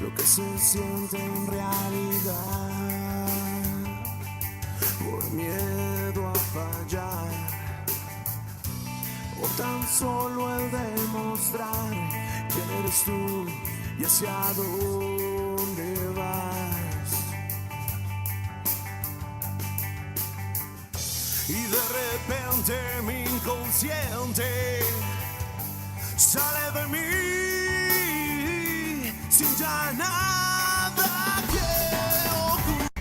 lo que se siente en realidad, por miedo a fallar, o tan solo el demostrar quién eres tú y hacia dónde vas. Y de repente mi inconsciente sale de mí sin ya nada que ocurrir.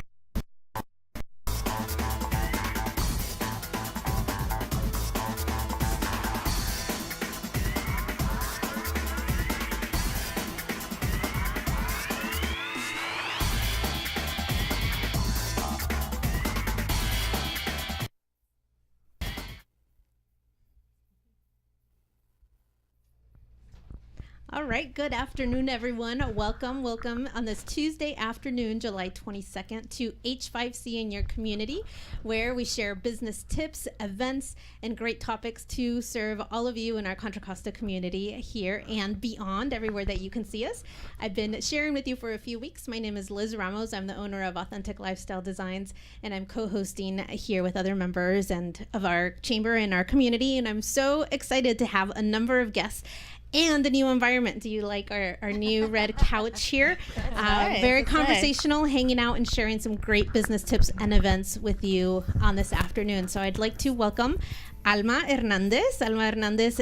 All right, good afternoon, everyone. Welcome on this Tuesday afternoon, July 22nd, to H5C in your community, where we share business tips, events, and great topics to serve all of you in our Contra Costa community here and beyond, everywhere that you can see us. I've been sharing with you for a few weeks. My name is Liz Ramos. I'm the owner of Authentic Lifestyle Designs, and I'm co-hosting here with other members and of our chamber and our community, and I'm so excited to have a number of guests and the new environment. Do you like our new red couch here? Nice. Very That's conversational, hanging out and sharing some great business tips and events with you on this afternoon. So I'd like to welcome Alma Hernandez. Alma Hernandez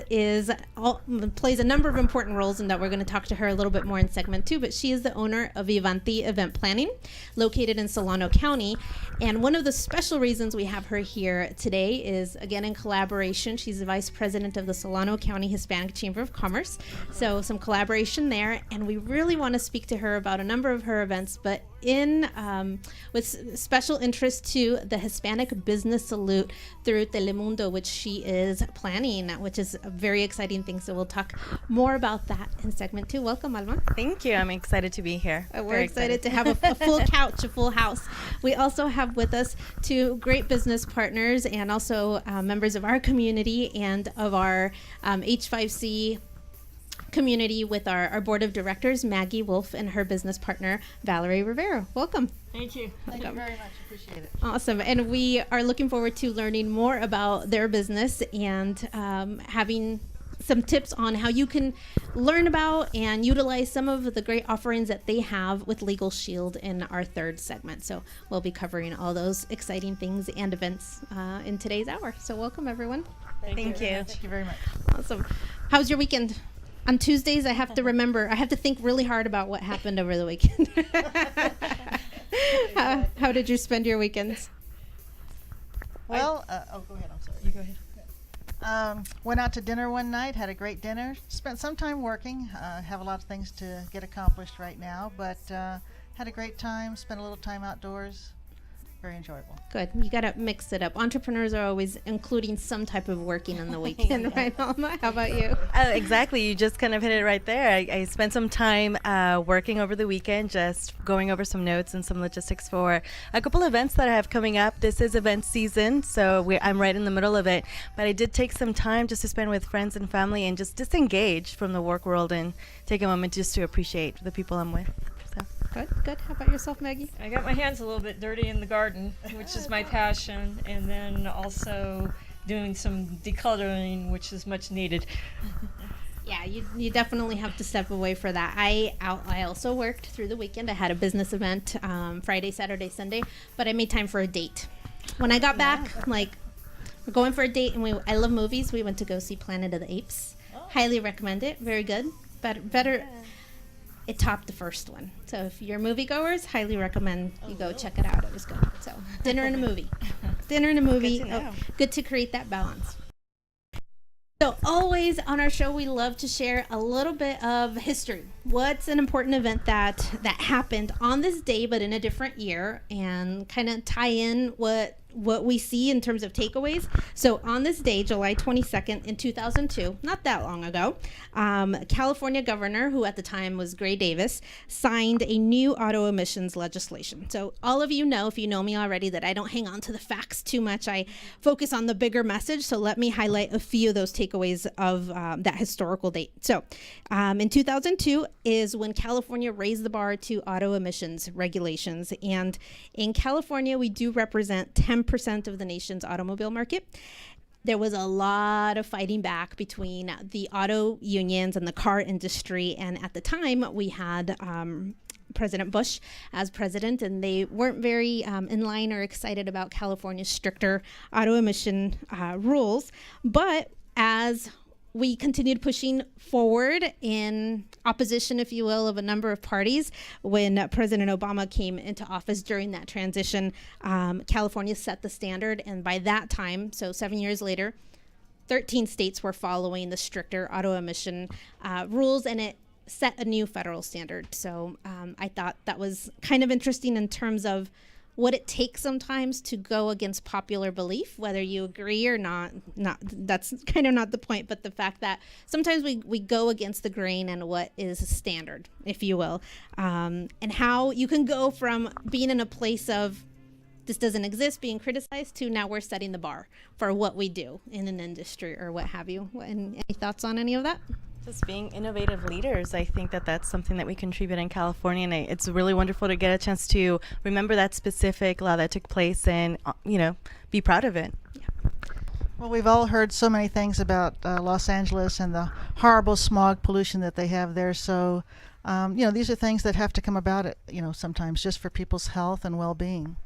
plays a number of important roles in that. We're going to talk to her a little bit more in segment 2, but she is the owner of Vivanti Event Planning, located in Solano County. And one of the special reasons we have her here today is, again, in collaboration. She's the vice president of the Solano County Hispanic Chamber of Commerce. So some collaboration there. And we really want to speak to her about a number of her events, but with special interest to the Hispanic Business Salute through Telemundo, which she is planning, which is a very exciting thing. So we'll talk more about that in segment 2. Welcome, Alma. Thank you. I'm excited to be here. We're excited to have a full couch, a full house. We also have with us two great business partners and also members of our community and of our H5C community with our board of directors, Maggie Wolf, and her business partner, Valerie Rivera. Welcome. Thank you. Thank you very much. Appreciate it. Awesome. And we are looking forward to learning more about their business and having some tips on how you can learn about and utilize some of the great offerings that they have with Legal Shield in our third segment. So we'll be covering all those exciting things and events in today's hour. So welcome, everyone. Thank you. Thank you very much. Awesome. How's your weekend? On Tuesdays, I have to think really hard about what happened over the weekend. How did you spend your weekends? Well, go ahead. I'm sorry. You go ahead. Went out to dinner one night, had a great dinner, spent some time working, have a lot of things to get accomplished right now, but had a great time, spent a little time outdoors. Very enjoyable. Good. You got to mix it up. Entrepreneurs are always including some type of working on the weekend, right, Alma? How about you? Exactly. You just kind of hit it right there. I spent some time working over the weekend, just going over some notes and some logistics for a couple events that I have coming up. This is event season, so I'm right in the middle of it. But I did take some time just to spend with friends and family and just disengage from the work world and take a moment just to appreciate the people I'm with. Good. How about yourself, Maggie? I got my hands a little bit dirty in the garden, which is my passion, and then also doing some decluttering, which is much needed. Yeah, you definitely have to step away for that. I also worked through the weekend. I had a business event Friday, Saturday, Sunday, but I made time for a date. When I got back, we're going for a date, and I love movies. We went to go see Planet of the Apes. Highly recommend it. Very good. Better. It topped the first one. So if you're moviegoers, highly recommend you go check it out. It was good. So dinner and a movie. Good to create that balance. So always on our show, we love to share a little bit of history. What's an important event that happened on this day, but in a different year, and kind of tie in what what we see in terms of takeaways. So on this day, July 22nd in 2002, not that long ago, California governor, who at the time was Gray Davis, signed a new auto emissions legislation. So all of you know, if you know me already, that I don't hang on to the facts too much. I focus on the bigger message. So let me highlight a few of those takeaways of that historical date. So in 2002 is when California raised the bar to auto emissions regulations. And in California, we do represent 10% of the nation's automobile market. There was a lot of fighting back between the auto unions and the car industry. And at the time, we had President Bush as president, and they weren't very in line or excited about California's stricter auto emission rules. But as we continued pushing forward in opposition, if you will, of a number of parties. When President Obama came into office during that transition, California set the standard. And by that time, so 7 years later, 13 states were following the stricter auto emission rules, and it set a new federal standard. So I thought that was kind of interesting in terms of what it takes sometimes to go against popular belief, whether you agree or not, that's kind of not the point, but the fact that sometimes we go against the grain and what is standard, if you will, and how you can go from being in a place of this doesn't exist, being criticized, to now we're setting the bar for what we do in an industry or what have you. Any thoughts on any of that? Just being innovative leaders, I think that that's something that we contribute in California, and it's really wonderful to get a chance to remember that specific law that took place and, be proud of it. Yeah. Well, we've all heard so many things about Los Angeles and the horrible smog pollution that they have there. So, these are things that have to come about, sometimes just for people's health and well-being.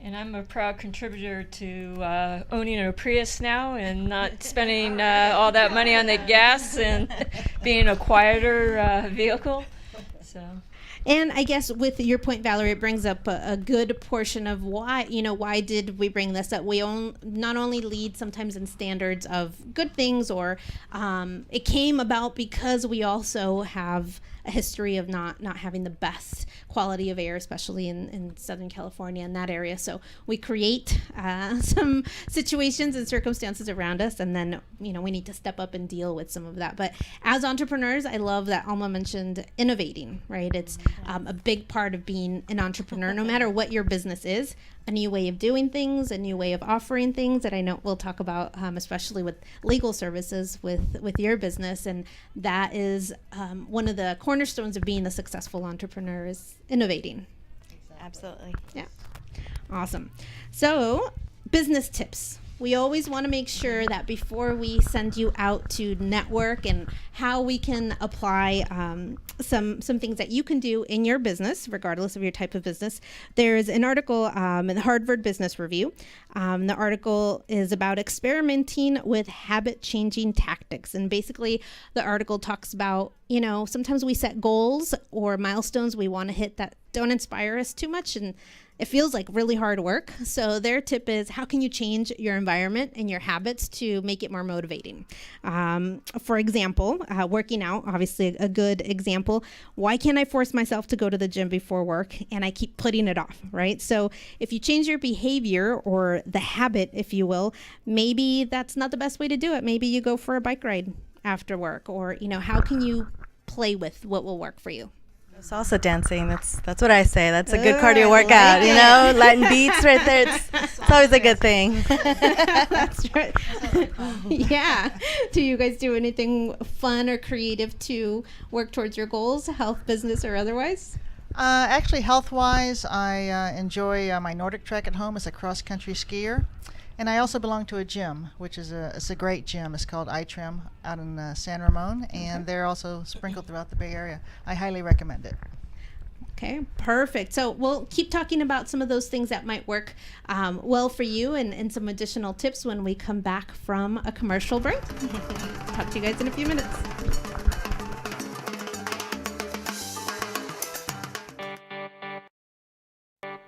And I'm a proud contributor to owning a Prius now and not spending all that money on the gas and being a quieter vehicle. So. And I guess with your point, Valerie, it brings up a good portion of why did we bring this up? We not only lead sometimes in standards of good things, or it came about because we also have a history of not having the best quality of air, especially in Southern California and that area. So we create some situations and circumstances around us, and then we need to step up and deal with some of that. But as entrepreneurs, I love that Alma mentioned innovating, right? It's a big part of being an entrepreneur, no matter what your business is. A new way of doing things, a new way of offering things that I know we'll talk about, especially with legal services with your business. And that is one of the cornerstones of being a successful entrepreneur, is innovating. Absolutely. Yeah. Awesome. So, business tips. We always want to make sure that before we send you out to network and how we can apply some things that you can do in your business, regardless of your type of business. There's an article in the Harvard Business Review. The article is about experimenting with habit-changing tactics. And basically, the article talks about, sometimes we set goals or milestones we want to hit that don't inspire us too much, and it feels like really hard work. So their tip is, how can you change your environment and your habits to make it more motivating? For example, working out, obviously a good example. Why can't I force myself to go to the gym before work and I keep putting it off, right? So if you change your behavior or the habit, if you will, maybe that's not the best way to do it. Maybe you go for a bike ride after work, or, how can you play with what will work for you? Salsa dancing, that's what I say. That's a good cardio workout, Latin beats right there. It's always a good thing. That's right. Yeah. Do you guys do anything fun or creative to work towards your goals, health, business, or otherwise? Actually, health-wise, I enjoy my Nordic trek at home as a cross-country skier. And I also belong to a gym, which is a great gym. It's called iTrim out in San Ramon, and they're also sprinkled throughout the Bay Area. I highly recommend it. Okay, perfect. So we'll keep talking about some of those things that might work well for you, and some additional tips when we come back from a commercial break. Talk to you guys in a few minutes.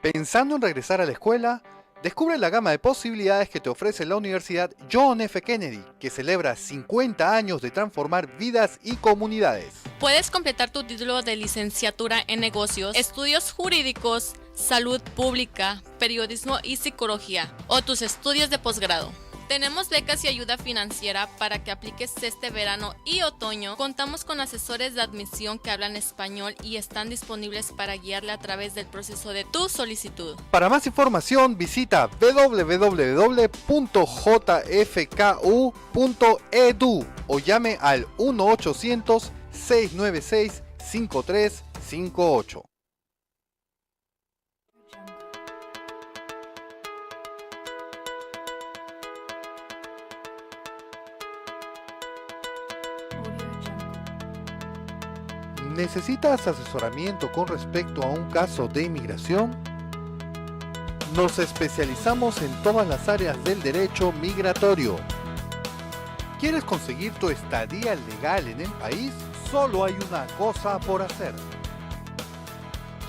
¿Pensando en regresar a la escuela? Descubre la gama de posibilidades que te ofrece la Universidad John F. Kennedy, que celebra 50 años de transformar vidas y comunidades. Puedes completar tu título de licenciatura en negocios, estudios jurídicos, salud pública, periodismo y psicología, o tus estudios de posgrado. Tenemos becas y ayuda financiera para que apliques este verano y otoño. Contamos con asesores de admisión que hablan español y están disponibles para guiarle a través del proceso de tu solicitud. Para más información visita www.jfku.edu o llame al 1-800-696-5358. ¿Necesitas asesoramiento con respecto a un caso de inmigración? Nos especializamos en todas las áreas del derecho migratorio. ¿Quieres conseguir tu estadía legal en el país? Solo hay una cosa por hacer.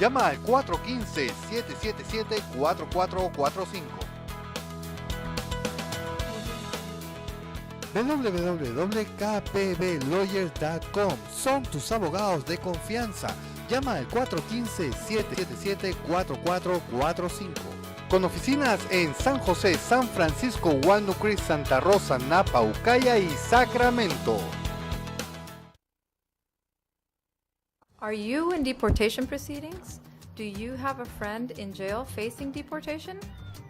Llama al 415-777-4445. www.kpblawyers.com. Son tus abogados de confianza. Llama al 415-777-4445. Con oficinas en San José, San Francisco, Walnut Creek, Santa Rosa, Napa, Ukiah y Sacramento. Are you in deportation proceedings? Do you have a friend in jail facing deportation?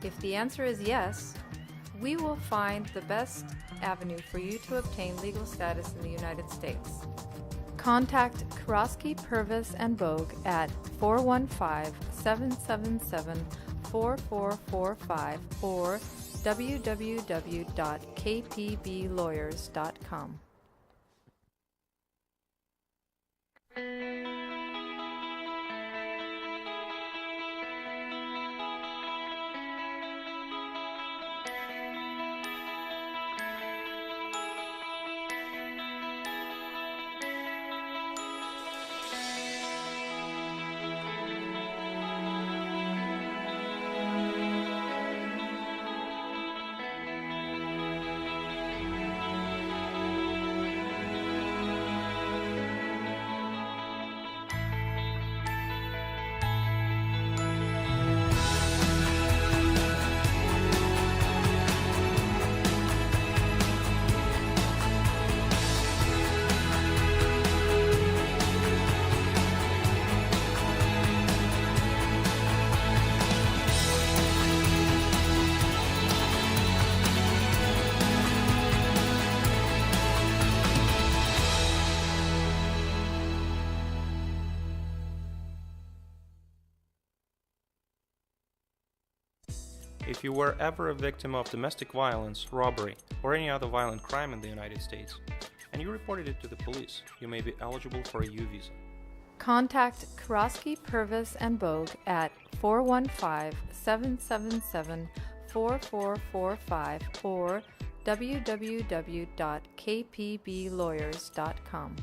If the answer is yes, we will find the best avenue for you to obtain legal status in the United States. Contact Karosky, Purvis, and Bogue at 415-777-4445 or www.kpblawyers.com. If you were ever a victim of domestic violence, robbery, or any other violent crime in the United States, and you reported it to the police, you may be eligible for a U visa. Contact Karosky, Purvis, and Bogue at 415-777-4445 or www.kpblawyers.com.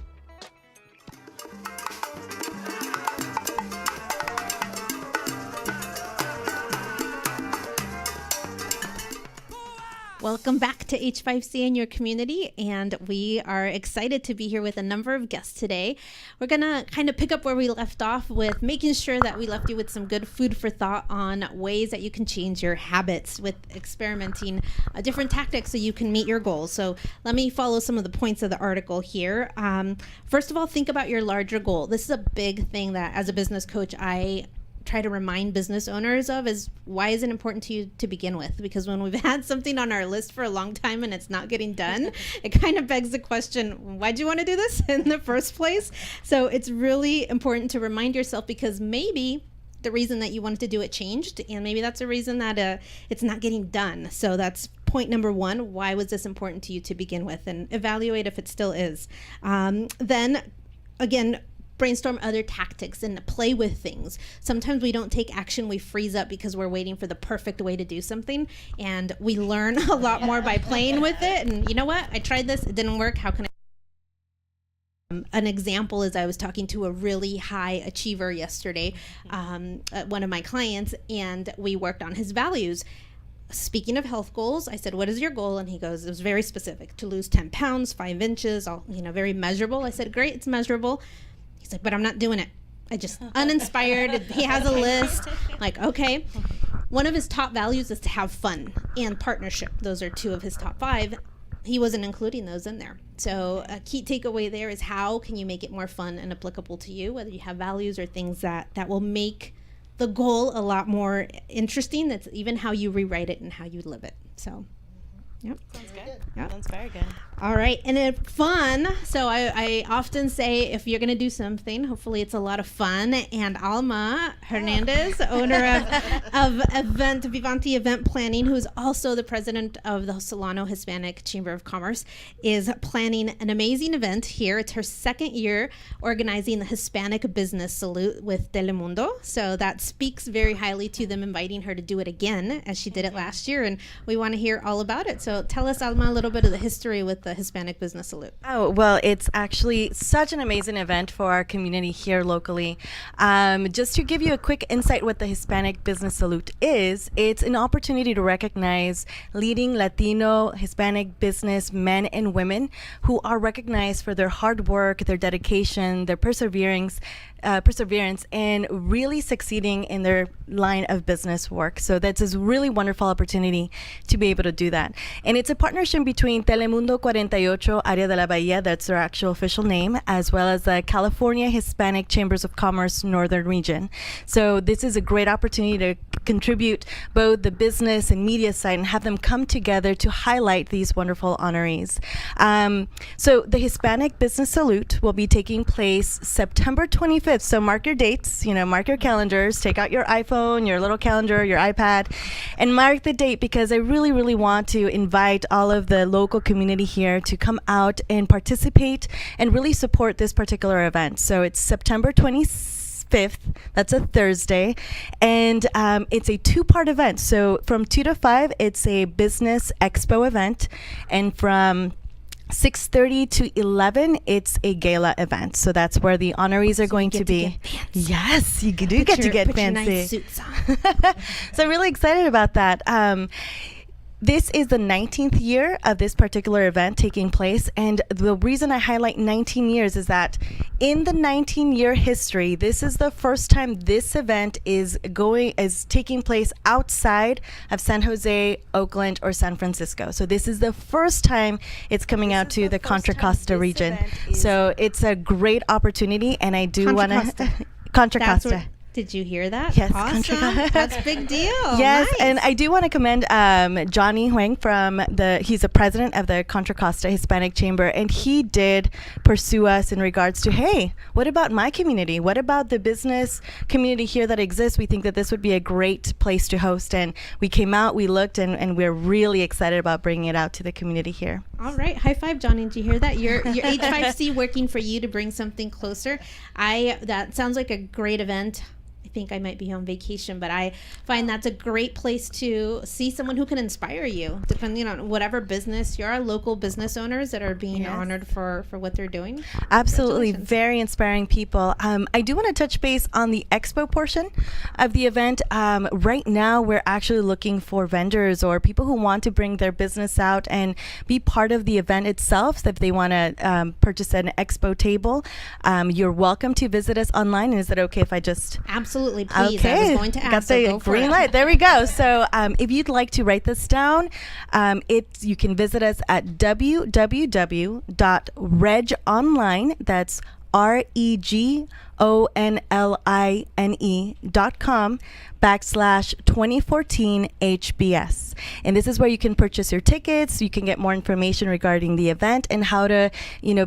Welcome back to H5C in your community, and we are excited to be here with a number of guests today. We're going to kind of pick up where we left off with making sure that we left you with some good food for thought on ways that you can change your habits with experimenting different tactics so you can meet your goals. So let me follow some of the points of the article here. First of all, think about your larger goal. This is a big thing that as a business coach, I try to remind business owners of is why is it important to you to begin with? Because when we've had something on our list for a long time and it's not getting done, it kind of begs the question, why'd you want to do this in the first place? So it's really important to remind yourself, because maybe the reason that you wanted to do it changed, and maybe that's a reason that it's not getting done. So that's point number one. Why was this important to you to begin with? And evaluate if it still is. Then again, brainstorm other tactics and play with things. Sometimes we don't take action, we freeze up because we're waiting for the perfect way to do something, and we learn a lot more by playing with it. And you know what? I tried this, it didn't work. How can I? An example is I was talking to a really high achiever yesterday, one of my clients, and we worked on his values. Speaking of health goals, I said, what is your goal? And he goes, it was very specific, to lose 10 pounds, 5 inches, all, very measurable. I said, great, it's measurable. He's like, but I'm not doing it. I just uninspired. He has a list. Like, okay. One of his top values is to have fun and partnership. Those are two of his top 5. He wasn't including those in there. So a key takeaway there is how can you make it more fun and applicable to you, whether you have values or things that will make the goal a lot more interesting. That's even how you rewrite it and how you live it. So, yep. Sounds good. Yep. Sounds very good. All right. And then fun. So I often say if you're going to do something, hopefully it's a lot of fun. And Alma Hernandez, owner of Event Vivanti Event Planning, who's also the president of the Solano Hispanic Chamber of Commerce, is planning an amazing event here. It's her second year organizing the Hispanic Business Salute with Telemundo. So that speaks very highly to them inviting her to do it again as she did it last year. And we want to hear all about it. So tell us, Alma, a little bit of the history with the Hispanic Business Salute. Oh, well, it's actually such an amazing event for our community here locally. Just to give you a quick insight what the Hispanic Business Salute is, it's an opportunity to recognize leading Latino, Hispanic business men and women who are recognized for their hard work, their dedication, their perseverance, and really succeeding in their line of business work. So that's a really wonderful opportunity to be able to do that. And it's a partnership between Telemundo 48 Área de la Bahía, that's their actual official name, as well as the California Hispanic Chambers of Commerce Northern Region. So this is a great opportunity to contribute both the business and media side and have them come together to highlight these wonderful honorees. So the Hispanic Business Salute will be taking place September 25th. So mark your dates, mark your calendars, take out your iPhone, your little calendar, your iPad, and mark the date because I really, really want to invite all of the local community here to come out and participate and really support this particular event. So it's September 25th. That's a Thursday, and it's a 2-part event. So from 2 to 5, it's a business expo event, and from 6:30 to 11, it's a gala event. So that's where the honorees are going to be. Yes, you do get to get fancy. Nice suits on. So I'm really excited about that. This is the 19th year of this particular event taking place, and the reason I highlight 19 years is that in the 19-year history, this is the first time this event is taking place outside of San Jose, Oakland, or San Francisco. So this is the first time it's coming out to the Contra Costa region. So it's a great opportunity, and I do want to Contra Costa. Did you hear that? Yes. Awesome. That's a big deal. Yes, Nice. and I do want to commend Johnny Huang he's the president of the Contra Costa Hispanic Chamber, and he did pursue us in regards to, hey, what about my community? What about the business community here that exists? We think that this would be a great place to host, and we came out, we looked, and we're really excited about bringing it out to the community here. All right. High five, Johnny. Did you hear that? Your H5C working for you to bring something closer. That sounds like a great event. I think I might be on vacation, but I find that's a great place to see someone who can inspire you, depending on whatever business. You're our local business owners that are being honored for what they're doing. Absolutely. Very inspiring people. I do want to touch base on the expo portion of the event. Right now, we're actually looking for vendors or people who want to bring their business out and be part of the event itself. So if they want to purchase an expo table, you're welcome to visit us online. And is it okay if I just... Absolutely, please. Okay. I was going to ask. Got the green light. There we go. So if you'd like to write this down, you can visit us at www.regonline. That's regonline.com/2014 HBS. And this is where you can purchase your tickets. You can get more information regarding the event and how to,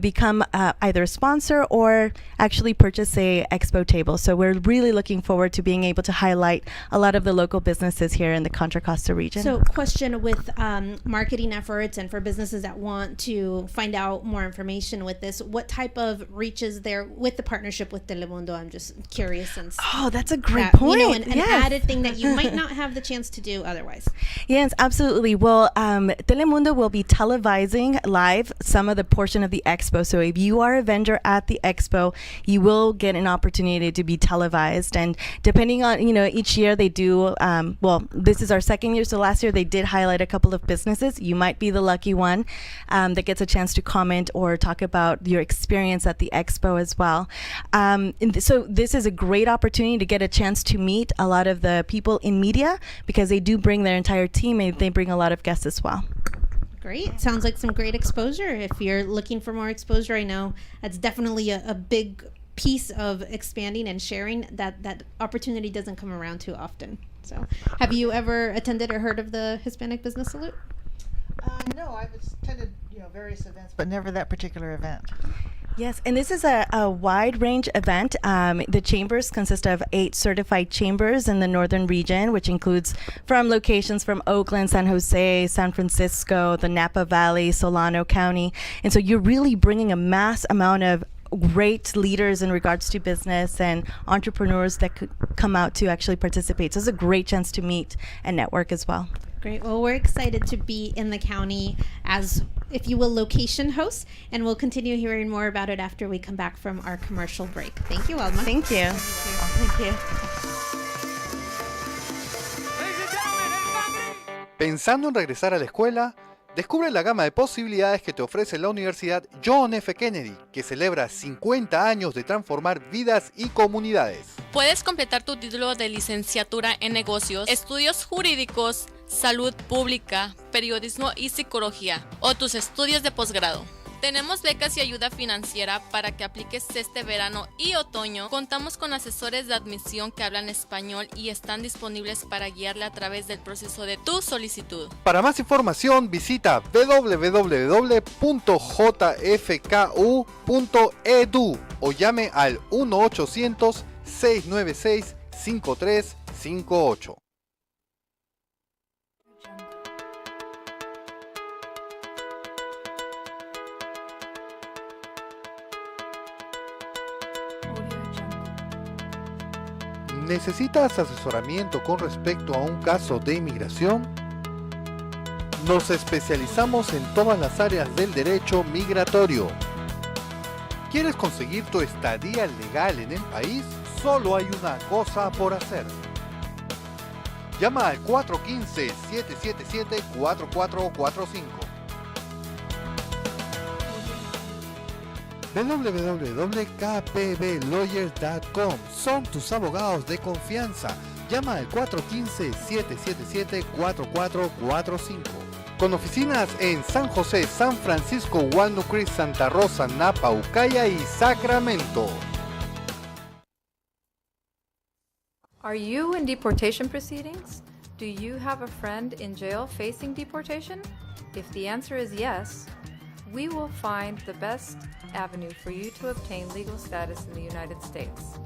become either a sponsor or actually purchase a expo table. So we're really looking forward to being able to highlight a lot of the local businesses here in the Contra Costa region. So question with marketing efforts and for businesses that want to find out more information with this, what type of reach is there with the partnership with Telemundo? I'm just curious. Since that's a great point. An added thing that you might not have the chance to do otherwise. Yes, absolutely. Well, Telemundo will be televising live some of the portion of the expo. So if you are a vendor at the expo, you will get an opportunity to be televised. And depending on, each year they do, this is our second year. So last year they did highlight a couple of businesses. You might be the lucky one that gets a chance to comment or talk about your experience at the expo as well. So this is a great opportunity to get a chance to meet a lot of the people in media, because they do bring their entire team and they bring a lot of guests as well. Great. Sounds like some great exposure. If you're looking for more exposure, I know that's definitely a big piece of expanding and sharing. That opportunity doesn't come around too often. So have you ever attended or heard of the Hispanic Business Salute? No, I've attended various events, but never that particular event. Yes, and this is a wide range event. The chambers consist of 8 certified chambers in the northern region, which includes from locations from Oakland, San Jose, San Francisco, the Napa Valley, Solano County. And so you're really bringing a mass amount of great leaders in regards to business and entrepreneurs that could come out to actually participate. So it's a great chance to meet and network as well. Great. Well, we're excited to be in the county as, if you will, location hosts, and we'll continue hearing more about it after we come back from our commercial break. Thank you, Alma. Thank you. Thank you. ¿Pensando en regresar a la escuela? Descubre la gama de posibilidades que te ofrece la Universidad John F. Kennedy, que celebra 50 años de transformar vidas y comunidades. Puedes completar tu título de licenciatura en negocios, estudios jurídicos, salud pública, periodismo y psicología, o tus estudios de posgrado. Tenemos becas y ayuda financiera para que apliques este verano y otoño. Contamos con asesores de admisión que hablan español y están disponibles para guiarle a través del proceso de tu solicitud. Para más información visita www.jfku.edu o llame al 1-800-696-5358. ¿Necesitas asesoramiento con respecto a un caso de inmigración? Nos especializamos en todas las áreas del derecho migratorio. ¿Quieres conseguir tu estadía legal en el país? Solo hay una cosa por hacer. Llama al 415-777-4445. www.kpblawyers.com. Son tus abogados de confianza. Llama al 415-777-4445. Con oficinas en San José, San Francisco, Walnut Creek, Santa Rosa, Napa, Ukiah y Sacramento. Are you in deportation proceedings? Do you have a friend in jail facing deportation? If the answer is yes, we will find the best avenue for you to obtain legal status in the United States.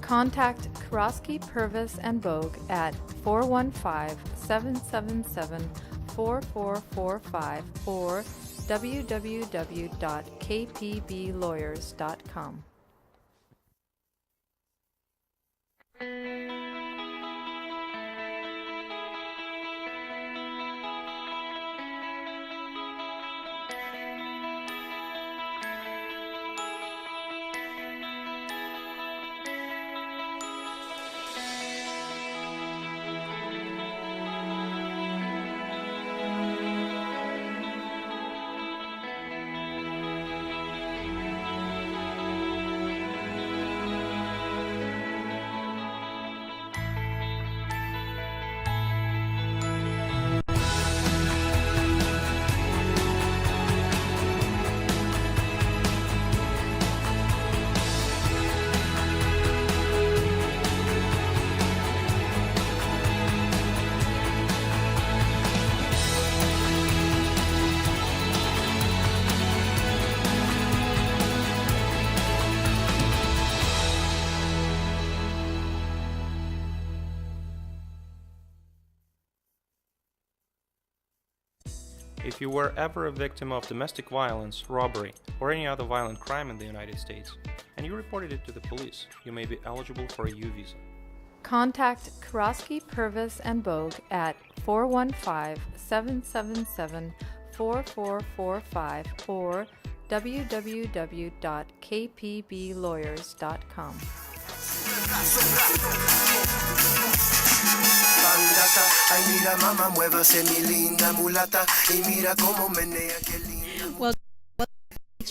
Contact Karosky, Purvis, and Bogue at 415-777-4445 or www.kpblawyers.com. If you were ever a victim of domestic violence, robbery, or any other violent crime in the United States, and you reported it to the police, you may be eligible for a U visa. Contact Karosky, Purvis, and Bogue at 415-777-4445 or www.kpblawyers.com. Ay, mira, mamá, muévase mi linda mulata y mira cómo menea, qué lindo. Well,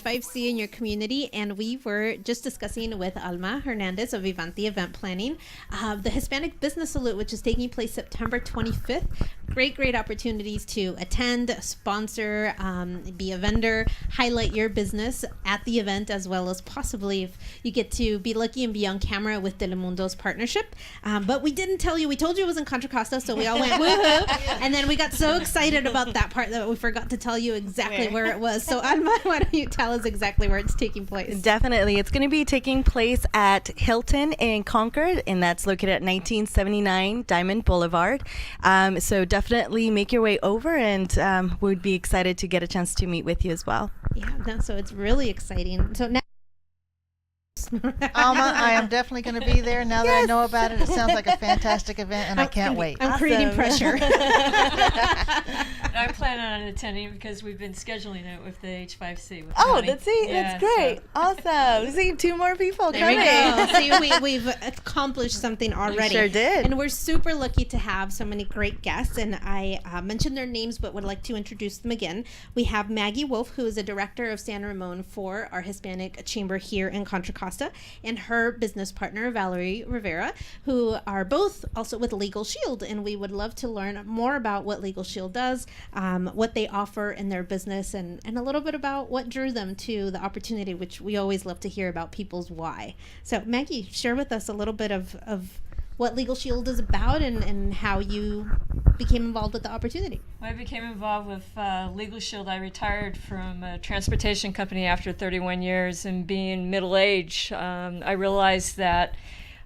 H5C in your community, and we were just discussing with Alma Hernandez of Vivanti Event Planning the Hispanic Business Salute, which is taking place September 25th. Great opportunities to attend, sponsor, be a vendor, highlight your business at the event, as well as possibly if you get to be lucky and be on camera with Telemundo's partnership. But we didn't tell you. We told you it was in Contra Costa, so we all went woohoo. And then we got so excited about that part that we forgot to tell you exactly where it was. So Alma, why don't you tell us exactly where it's taking place? Definitely. It's going to be taking place at Hilton in Concord, and that's located at 1979 Diamond Boulevard. So definitely make your way over, and we'd be excited to get a chance to meet with you as well. Yeah, so it's really exciting. So now, Alma, I am definitely going to be there. Now that I know about it, it sounds like a fantastic event, and I can't wait. I'm creating pressure. I'm planning on attending because we've been scheduling it with the H5C. With Oh, Connie. that's great. So. Awesome. See, 2 more people There coming. we go. See, we've accomplished something already. sure did. And we're super lucky to have so many great guests. And I mentioned their names, but would like to introduce them again. We have Maggie Wolf, who is a director of San Ramon for our Hispanic Chamber here in Contra Costa, and her business partner, Valerie Rivera, who are both also with Legal Shield. And we would love to learn more about what Legal Shield does, what they offer in their business, and a little bit about what drew them to the opportunity, which we always love to hear about people's why. So Maggie, share with us a little bit of what Legal Shield is about and how you became involved with the opportunity. When I became involved with Legal Shield, I retired from a transportation company after 31 years, and being middle-aged, I realized that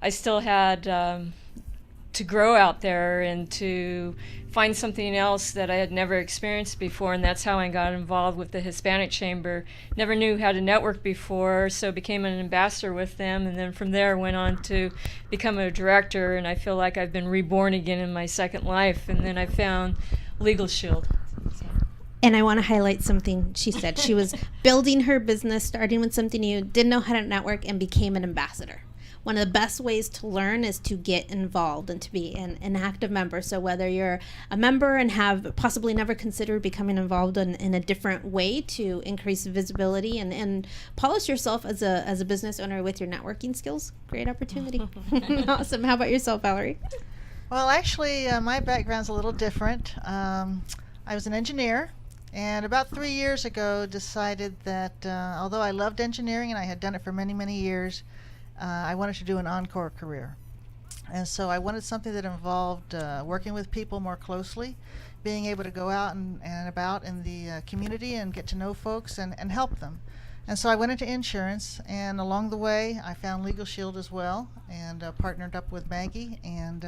I still had to grow out there and to find something else that I had never experienced before, and that's how I got involved with the Hispanic Chamber. Never knew how to network before, so became an ambassador with them, and then from there went on to become a director, and I feel like I've been reborn again in my second life, and then I found Legal Shield. And I want to highlight something she said. She was building her business, starting with something new, didn't know how to network, and became an ambassador. One of the best ways to learn is to get involved and to be an active member. So whether you're a member and have possibly never considered becoming involved in a different way to increase visibility and polish yourself as a business owner with your networking skills, great opportunity. Awesome. How about yourself, Valerie? Well, actually, my background's a little different. I was an engineer, and about 3 years ago decided that although I loved engineering and I had done it for many, many years, I wanted to do an encore career. And so I wanted something that involved working with people more closely, being able to go out and about in the community and get to know folks and help them. And so I went into insurance, and along the way I found Legal Shield as well, and partnered up with Maggie. And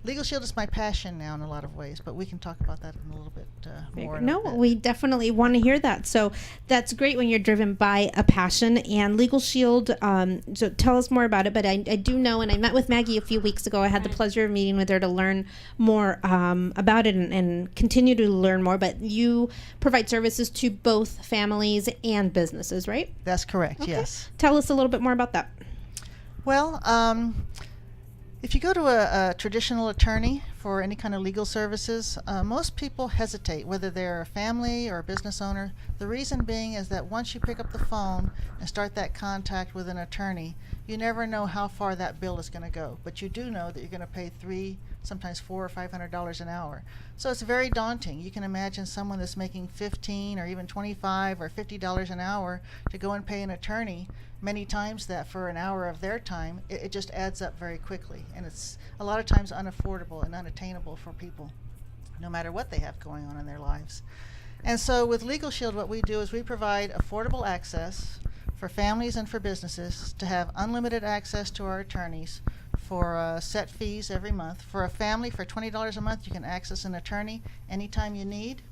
Legal Shield is my passion now in a lot of ways, but we can talk about that in a little bit more. No, we definitely want to hear that. So that's great when you're driven by a passion. And Legal Shield, so tell us more about it. But I do know, and I met with Maggie a few weeks ago. I had the pleasure of meeting with her to learn more about it and continue to learn more. But you provide services to both families and businesses, right? That's correct, Okay. yes. Tell us a little bit more about that. Well, if you go to a traditional attorney for any kind of legal services, most people hesitate, whether they're a family or a business owner. The reason being is that once you pick up the phone and start that contact with an attorney, you never know how far that bill is going to go. But you do know that you're going to pay $300, sometimes $400 or $500 an hour. So it's very daunting. You can imagine someone that's making $15 or even $25 or $50 an hour to go and pay an attorney many times that for an hour of their time. It just adds up very quickly, and it's a lot of times unaffordable and unattainable for people, no matter what they have going on in their lives. And so with Legal Shield, what we do is we provide affordable access for families and for businesses to have unlimited access to our attorneys for set fees every month. For a family, for $20 a month, you can access an attorney anytime you need.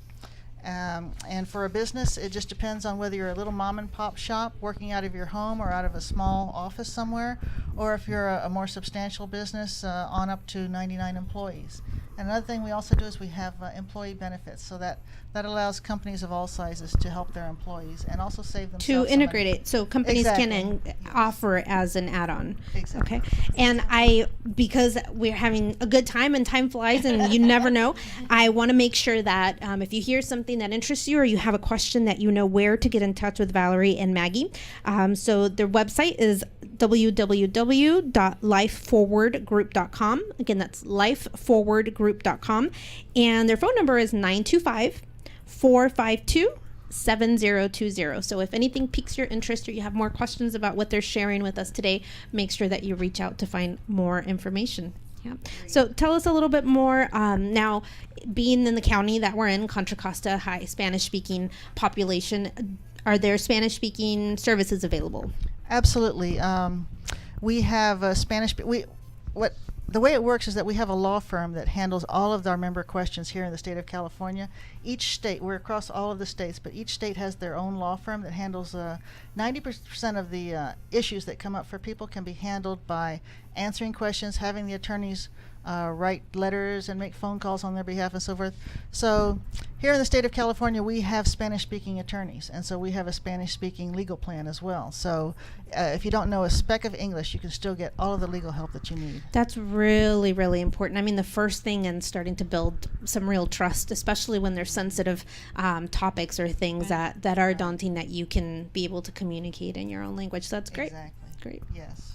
And for a business, it just depends on whether you're a little mom and pop shop working out of your home or out of a small office somewhere, or if you're a more substantial business on up to 99 employees. And another thing we also do is we have employee benefits, so that allows companies of all sizes to help their employees and also save themselves To some integrate money. it so companies can Exactly. offer as an add-on. Exactly. Okay. And because we're having a good time and time flies and you never know, I want to make sure that if you hear something something that interests you or you have a question that you know where to get in touch with Valerie and Maggie. So their website is www.lifeforwardgroup.com. Again, that's lifeforwardgroup.com. And their phone number is 925-452-7020. So if anything piques your interest or you have more questions about what they're sharing with us today, make sure that you reach out to find more information. Yeah. So tell us a little bit more. Now, being in the county that we're in, Contra Costa, high Spanish-speaking population, are there Spanish-speaking services available? Absolutely. We have Spanish. The way it works is that we have a law firm that handles all of our member questions here in the state of California. Each state, we're across all of the states, but each state has their own law firm that handles 90% of the issues that come up for people can be handled by answering questions, having the attorneys write letters and make phone calls on their behalf and so forth. So here in the state of California, we have Spanish-speaking attorneys, and so we have a Spanish-speaking legal plan as well. So if you don't know a speck of English, you can still get all of the legal help that you need. That's really, really important. I mean, the first thing in starting to build some real trust, especially when there's sensitive topics or things that are daunting, that you can be able to communicate in your own language. So that's great. Exactly. Great. Yes.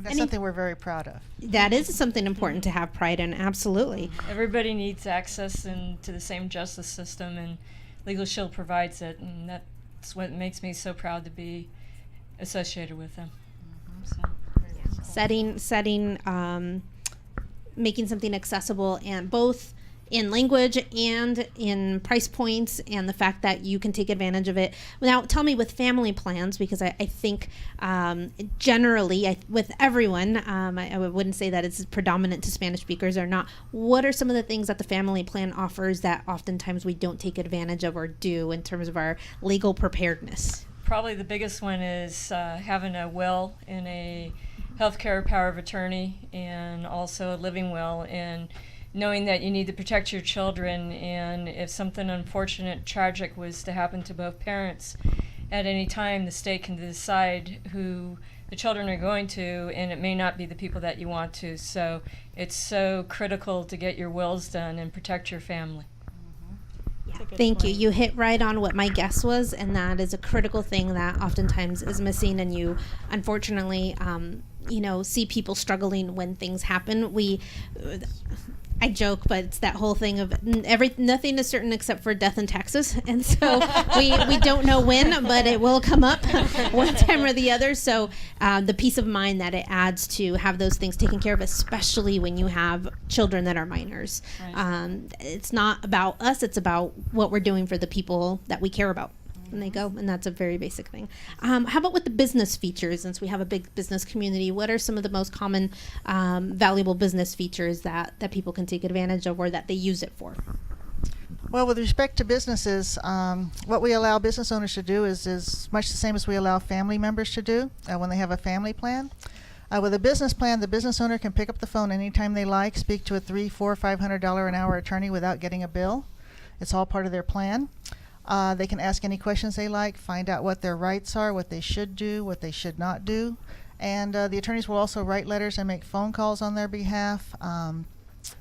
That's something we're very proud of. That is something important to have pride in, absolutely. Everybody needs access to the same justice system, and Legal Shield provides it, and that's what makes me so proud to be associated with them. Making something accessible, and both in language and in price points, and the fact that you can take advantage of it. Now, tell me, with family plans, because I think generally with everyone, I wouldn't say that it's predominant to Spanish speakers or not. What are some of the things that the family plan offers that oftentimes we don't take advantage of or do in terms of our legal preparedness? Probably the biggest one is having a will and a healthcare power of attorney, and also a living will, and knowing that you need to protect your children, and if something unfortunate, tragic was to happen to both parents, at any time the state can decide who the children are going to, and it may not be the people that you want to. So it's so critical to get your wills done and protect your family. Thank you. You hit right on what my guess was, and that is a critical thing that oftentimes is missing, and you unfortunately see people struggling when things happen. I joke, but it's that whole thing of nothing is certain except for death and taxes, and so we don't know when, but it will come up one time or the other. So the peace of mind that it adds to have those things taken care of, especially when you have children that are minors. Right. It's not about us; it's about what we're doing for the people that we care about. And they go, and that's a very basic thing. How about with the business features? Since we have a big business community, what are some of the most common valuable business features that people can take advantage of or that they use it for? Well, with respect to businesses, what we allow business owners to do is much the same as we allow family members to do when they have a family plan. With a business plan, the business owner can pick up the phone anytime they like, speak to a $300, $400, $500 an hour attorney without getting a bill. It's all part of their plan. They can ask any questions they like, find out what their rights are, what they should do, what they should not do. And the attorneys will also write letters and make phone calls on their behalf,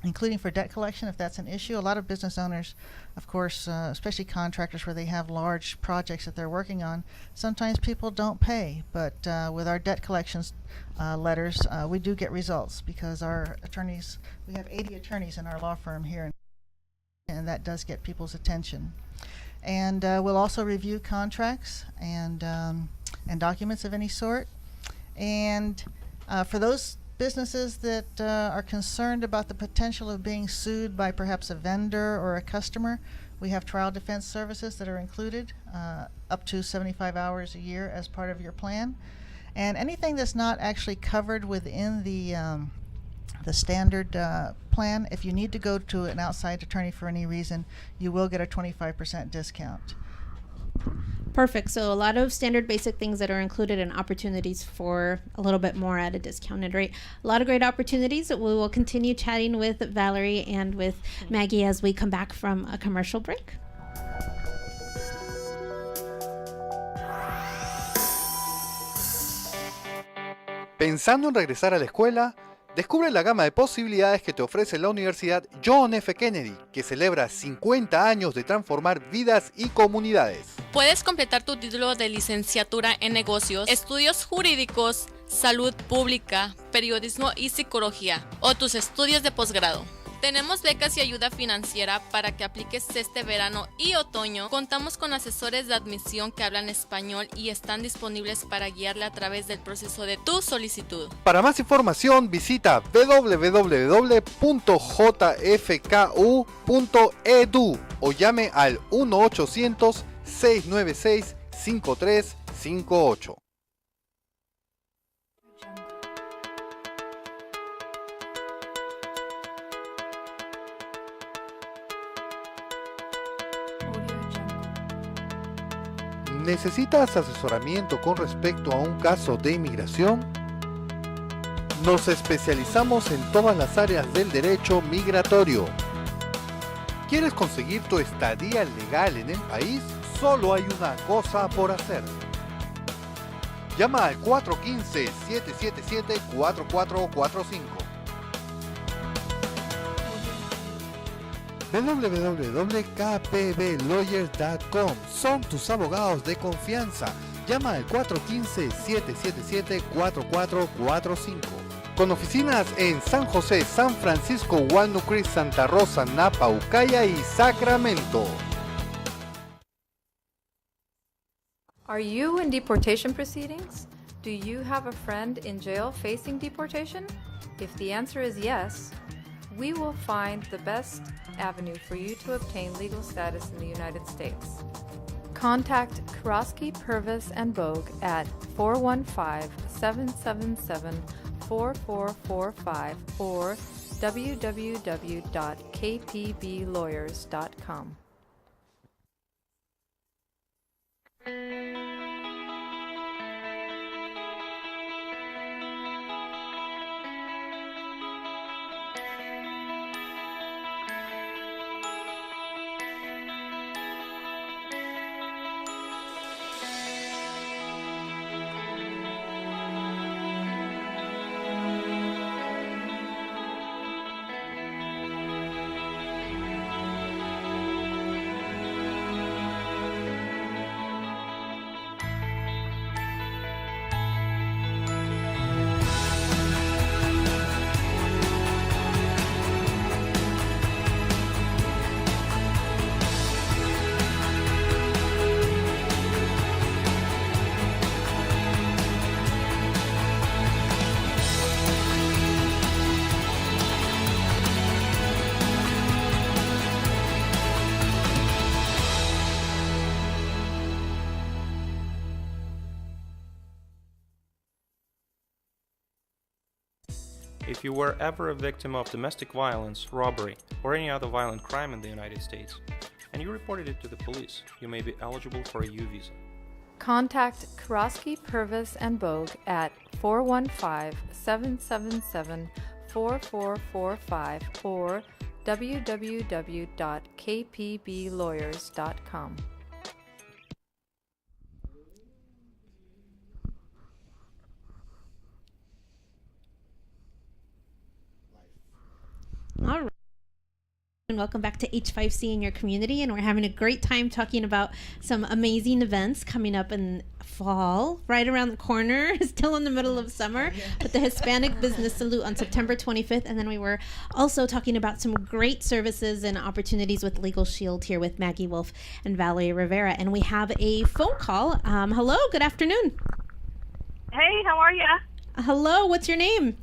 including for debt collection if that's an issue. A lot of business owners, of course, especially contractors where they have large projects that they're working on, sometimes people don't pay. But with our debt collections letters, we do get results because our attorneys, we have 80 attorneys in our law firm here, and that does get people's attention. And we'll also review contracts and documents of any sort. And for those businesses that are concerned about the potential of being sued by perhaps a vendor or a customer, we have trial defense services that are included up to 75 hours a year as part of your plan. And anything that's not actually covered within the standard plan, if you need to go to an outside attorney for any reason, you will get a 25% discount. Perfect. So a lot of standard basic things that are included and opportunities for a little bit more at a discounted rate. A lot of great opportunities. We will continue chatting with Valerie and with Maggie as we come back from a commercial break. ¿Pensando en regresar a la escuela? Descubre la gama de posibilidades que te ofrece la Universidad John F. Kennedy, que celebra 50 años de transformar vidas y comunidades. Puedes completar tu título de licenciatura en negocios, estudios jurídicos, salud pública, periodismo y psicología, o tus estudios de posgrado. Tenemos becas y ayuda financiera para que apliques este verano y otoño. Contamos con asesores de admisión que hablan español y están disponibles para guiarle a través del proceso de tu solicitud. Para más información visita www.jfku.edu o llame al 1-800-696-5358. ¿Necesitas asesoramiento con respecto a un caso de inmigración? Nos especializamos en todas las áreas del derecho migratorio. ¿Quieres conseguir tu estadía legal en el país? Solo hay una cosa por hacer. Llama al 415-777-4445. www.kpblawyers.com. Son tus abogados de confianza. Llama al 415-777-4445. Con oficinas en San José, San Francisco, Walnut Creek, Santa Rosa, Napa, Ukiah y Sacramento. Are you in deportation proceedings? Do you have a friend in jail facing deportation? If the answer is yes, we will find the best avenue for you to obtain legal status in the United States. Contact Karosky, Purvis, and Bogue at 415-777-4445 or www.kpblawyers.com. If you were ever a victim of domestic violence, robbery, or any other violent crime in the United States, and you reported it to the police, you may be eligible for a U visa. Contact Karosky, Purvis, and Bogue at 415-777-4445 or www.kpblawyers.com. All right. And welcome back to H5C in your community. And we're having a great time talking about some amazing events coming up in fall, right around the corner, still in the middle of summer, with the Hispanic Business Salute on September 25th. And then we were also talking about some great services and opportunities with Legal Shield here with Maggie Wolf and Valerie Rivera. And we have a phone call. Hello, good afternoon. Hey, how are you? Hello, what's your name?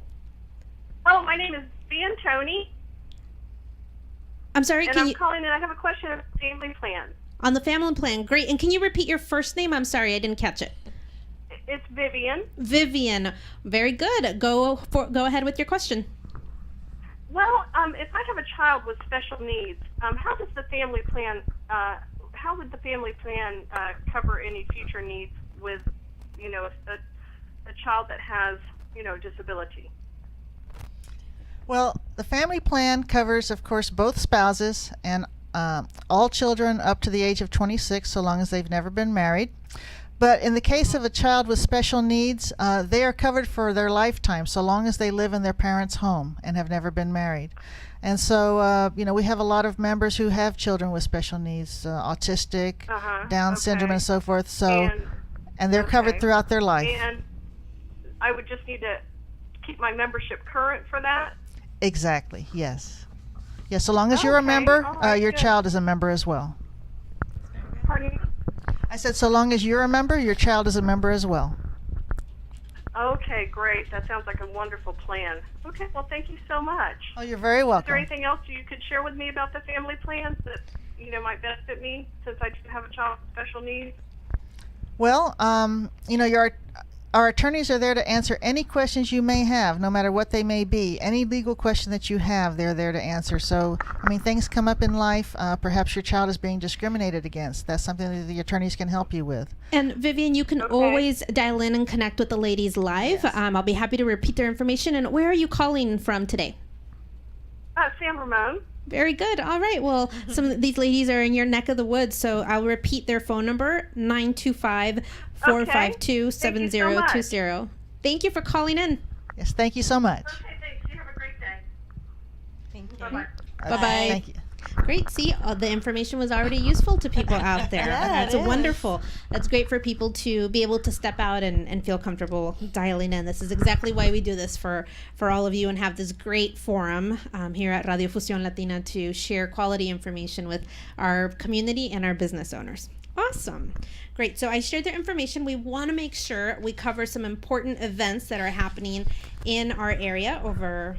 Oh, my name is Tony. I'm sorry, and I'm calling and I have a question on the family plan. On the family plan, great. And can you repeat your first name? I'm sorry, I didn't catch it. It's Vivian. Vivian, very good. Go ahead with your question. Well, if I have a child with special needs, how does the family plan? How would the family plan cover any future needs with, a child that has, disability? Well, the family plan covers, of course, both spouses and all children up to the age of 26, so long as they've never been married. But in the case of a child with special needs, they are covered for their lifetime, so long as they live in their parents' home and have never been married. And so, we have a lot of members who have children with special needs, autistic, Down syndrome, and so forth. So, and they're covered throughout their life. And I would just need to keep my membership current for that? Exactly, yes. Yes, so long as you're a member, your child is a member as well. Pardon me? I said so long as you're a member, your child is a member as well. Okay, great. That sounds like a wonderful plan. Okay, well, thank you so much. Oh, you're very welcome. Is there anything else you could share with me about the family plans that, might benefit me since I do have a child with special needs? Well, our attorneys are there to answer any questions you may have, no matter what they may be. Any legal question that you have, they're there to answer. So, things come up in life. Perhaps your child is being discriminated against. That's something that the attorneys can help you with. And Vivian, you can always dial in and connect with the ladies live. Yes. I'll be happy to repeat their information. And where are you calling from today? San Ramon. Very good. All right. Well, some of these ladies are in your neck of the woods, so I'll repeat their phone number, 925-452-7020. Thank you for calling in. Yes, thank you so much. Okay, thanks. You have a great day. Thank you. Bye-bye. Bye-bye. Thank you. Great. See, the information was already useful to people out there. That's wonderful. That's great for people to be able to step out and feel comfortable dialing in. This is exactly why we do this for all of you and have this great forum here at Radio Fusión Latina to share quality information with our community and our business owners. Awesome. Great. So I shared their information. We want to make sure we cover some important events that are happening in our area over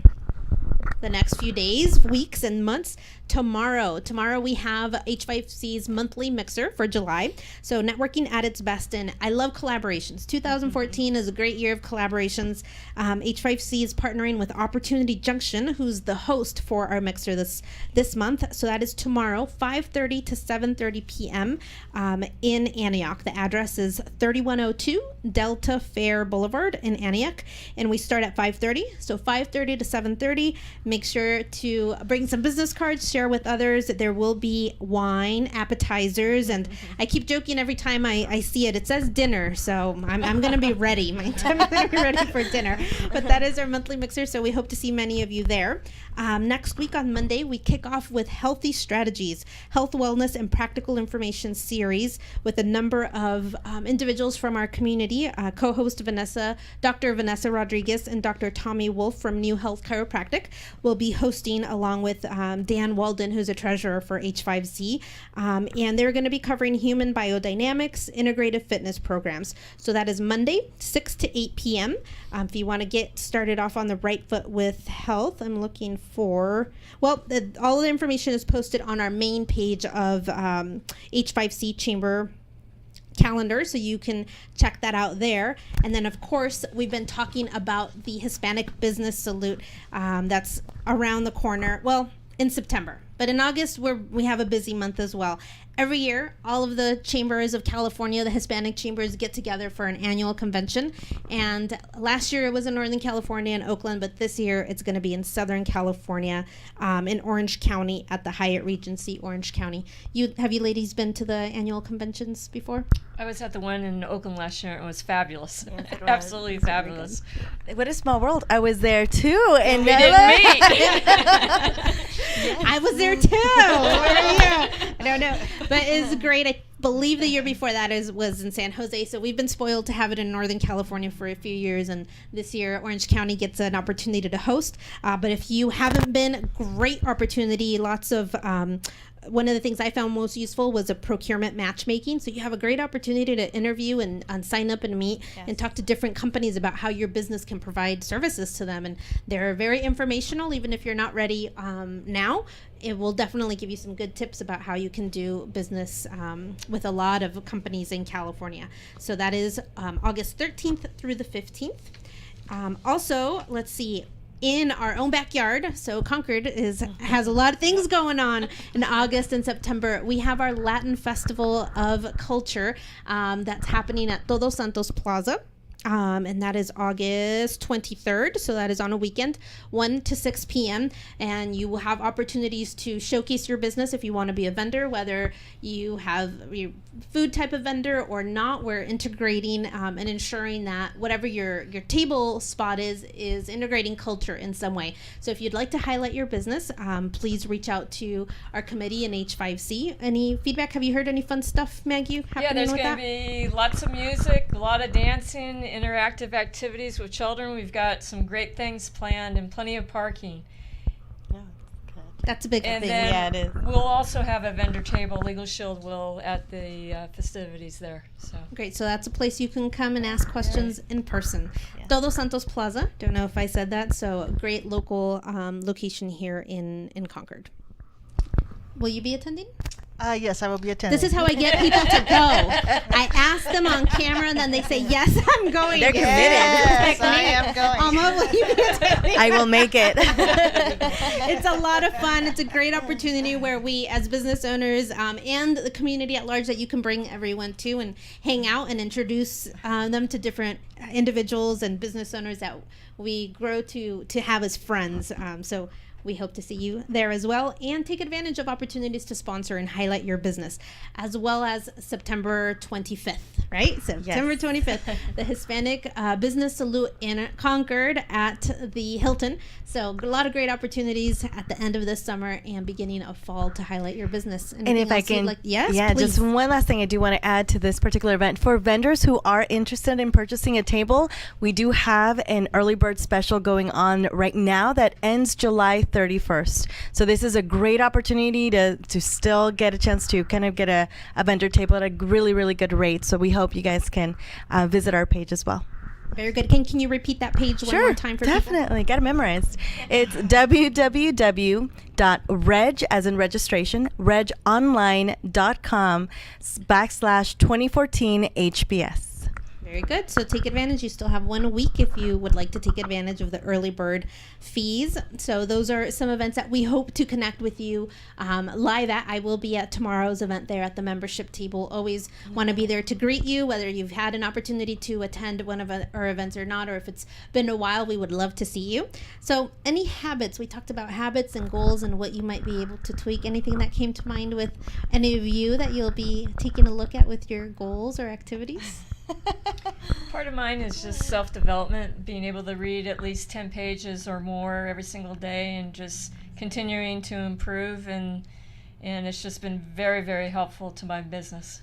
the next few days, weeks, and months. Tomorrow we have H5C's monthly mixer for July. So networking at its best, and I love collaborations. 2014 is a great year of collaborations. H5C is partnering with Opportunity Junction, who's the host for our mixer this month. So that is tomorrow, 5:30 to 7:30 p.m. In Antioch. The address is 3102 Delta Fair Boulevard in Antioch, and we start at 5:30. So 5:30 to 7:30. Make sure to bring some business cards, share with others. There will be wine, appetizers, and I keep joking every time I see it. It says dinner, so I'm going to be ready. I'm going to be ready for dinner. But that is our monthly mixer, so we hope to see many of you there. Next week on Monday, we kick off with Healthy Strategies, Health, Wellness, and Practical Information series with a number of individuals from our community, co-host Dr. Vanessa Rodriguez and Dr. Tommy Wolf from New Health Chiropractic will be hosting along with Dan Walden, who's a treasurer for H5C, and they're going to be covering human biodynamics, integrative fitness programs. So that is Monday, 6 to 8 p.m. If you want to get started off on the right foot with health, I'm looking for, all the information is posted on our main page of H5C Chamber calendar, so you can check that out there. And then of course we've been talking about the Hispanic Business Salute that's around the corner, in September, but in August we have a busy month as well. Every year, all of the chambers of California, the Hispanic chambers, get together for an annual convention. And last year it was in Northern California and Oakland, but this year it's going to be in Southern California, in Orange County at the Hyatt Regency Orange County. Have you ladies been to the annual conventions before? I was at the one in Oakland last year. It was fabulous. Yes, it was. Absolutely fabulous. What a small world. I was there too. And we didn't meet. I was there too. Where are you? I don't know. But it's great. I believe the year before that was in San Jose. So we've been spoiled to have it in Northern California for a few years. And this year, Orange County gets an opportunity to host. But if you haven't been, great opportunity. Lots of one of the things I found most useful was a procurement matchmaking. So you have a great opportunity to interview and sign up and meet and talk to different companies about how your business can provide services to them. And they're very informational, even if you're not ready now. It will definitely give you some good tips about how you can do business with a lot of companies in California. So that is August 13th through the 15th. Also, let's see. In our own backyard, so Concord has a lot of things going on in August and September. We have our Latin Festival of Culture that's happening at Todos Santos Plaza. And that is August 23rd. So that is on a weekend, 1 to 6 p.m. And you will have opportunities to showcase your business if you want to be a vendor, whether you have your food type of vendor or not. We're integrating and ensuring that whatever your table spot is integrating culture in some way. So if you'd like to highlight your business, please reach out to our committee in H5C. Any feedback? Have you heard any fun stuff, Maggie, happening Yeah, there's with going that? to be lots of music, a lot of dancing, interactive activities with children. We've got some great things planned and plenty of parking. That's a big And thing. then Yeah, it is. we'll also have a vendor table. Legal Shield will at the festivities there. So Great. So that's a place you can come and ask questions in person. Todos Santos Plaza. Don't know if I said that. So a great local location here in Concord. Will you be attending? Yes, I will be attending. This is how I get people to go. I ask them on camera, and then they say, "Yes, I'm going." They're committed. Yes, I am going. Alma, will you be attending? I will make it. It's a lot of fun. It's a great opportunity where we, as business owners and the community at large, that you can bring everyone to and hang out and introduce them to different individuals and business owners that we grow to have as friends. So we hope to see you there as well, and take advantage of opportunities to sponsor and highlight your business, as well as September 25th, right? September 25th, the Hispanic Business Salute in Concord at the Hilton. So a lot of great opportunities at the end of this summer and beginning of fall to highlight your business. And if I can, yes, yeah, please. just one last thing I do want to add to this particular event. For vendors who are interested in purchasing a table, we do have an early bird special going on right now that ends July 31st. So this is a great opportunity to still get a chance to kind of get a vendor table at a really, really good rate. So we hope you guys can visit our page as well. Very good. Can you repeat that page one more time for definitely. Got it memorized. It's www.reg, as in registration, regonline.com/2014 HBS. Very good. So take advantage. You still have 1 week if you would like to take advantage of the early bird fees. So those are some events that we hope to connect with you live at. I will be at tomorrow's event there at the membership table. Always want to be there to greet you, whether you've had an opportunity to attend one of our events or not, or if it's been a while, we would love to see you. So any habits, we talked about habits and goals and what you might be able to tweak. Anything that came to mind with any of you that you'll be taking a look at with your goals or activities? part of mine is just self-development, being able to read at least 10 pages or more every single day and just continuing to improve, and it's just been very, very helpful to my business.